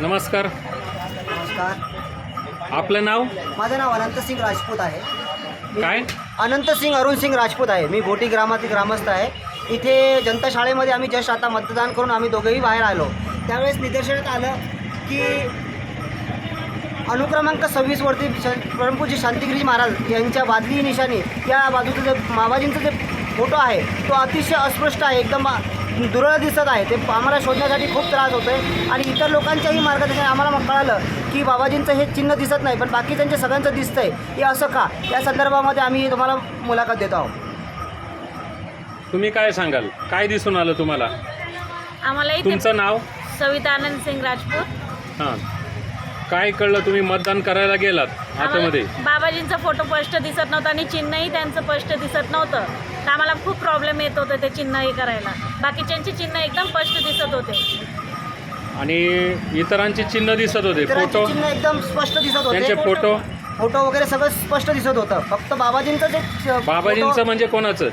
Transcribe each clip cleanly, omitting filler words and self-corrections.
नमस्कार. नमस्कार. आपलं नाव माझं नाव अनंतसिंग राजपूत आहे. काय? अनंतसिंग अरुणसिंग राजपूत आहे. मी भोटी ग्रामातील ग्रामस्थ आहे. इथे जनता शाळेमध्ये आम्ही जस्ट आता मतदान करून आम्ही दोघेही बाहेर आलो. त्यावेळेस निदर्शनात आलं की अनुक्रमांक 26 वरती परमपूज्य शांतिगिरी महाराज यांच्या बादली निशाणी या बाजूचं जे माबाजींचं जे फोटो आहे तो अतिशय अस्पष्ट आहे, एकदम दुर्मिळ दिसत आहे. ते आम्हाला शोधण्यासाठी खूप त्रास होतो आहे आणि इतर लोकांच्याही मार्गदर्शन आम्हाला कळालं की बाबाजींचं हे चिन्ह दिसत नाही पण बाकीच्यांच्या सगळ्यांचं दिसतंय. हे असं का, या संदर्भामध्ये आम्ही तुम्हाला मुलाखत देत आहोत. तुम्ही काय सांगाल? काय दिसून आलं तुम्हाला? आम्हाला इथे तुमचं नाव? सविता आनंद सिंग राजपूत. हां, काय कळलं? तुम्ही मतदान करायला गेलात आतमध्ये? आम्हाला बाबाजींचा फोटो स्पष्ट दिसत नव्हता आणि चिन्हही त्यांचं स्पष्ट दिसत नव्हतं. तर आम्हाला खूप प्रॉब्लेम येत होते ते चिन्ह हे करायला. बाकीच्यांची चिन्ह एकदम स्पष्ट दिसत होते आणि इतरांची चिन्ह दिसत होते. इतरांचे फोटो, चिन्ह एकदम स्पष्ट दिसत त्यांचे होते. फोटो वगैरे सगळं स्पष्ट दिसत होतं. फक्त बाबाजींचं जे बाबाजींचं फोटो- म्हणजे कोणाचं?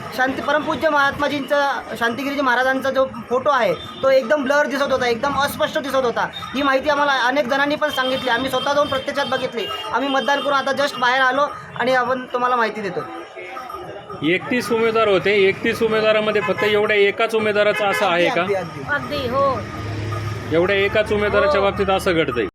परमपूज्य महात्माजींचा शांतिगिरीजी महाराजांचा जो फोटो आहे तो एकदम ब्लर दिसत होता, एकदम अस्पष्ट दिसत होता. ही माहिती आम्हाला अनेक जणांनी पण सांगितली. आम्ही स्वतः जाऊन प्रत्यक्षात बघितली. आम्ही मतदान करून आता जस्ट बाहेर आलो आणि आपण तुम्हाला माहिती देतो. 31 उमेदवार होते. 31 उमेदवारामध्ये फक्त एवढ्या एकाच उमेदवाराचं असं आहे का? अगदी अगदी अगदी. हो. एवढ्या एकाच उमेदवाराच्या हो. बाबतीत असं घडतंय?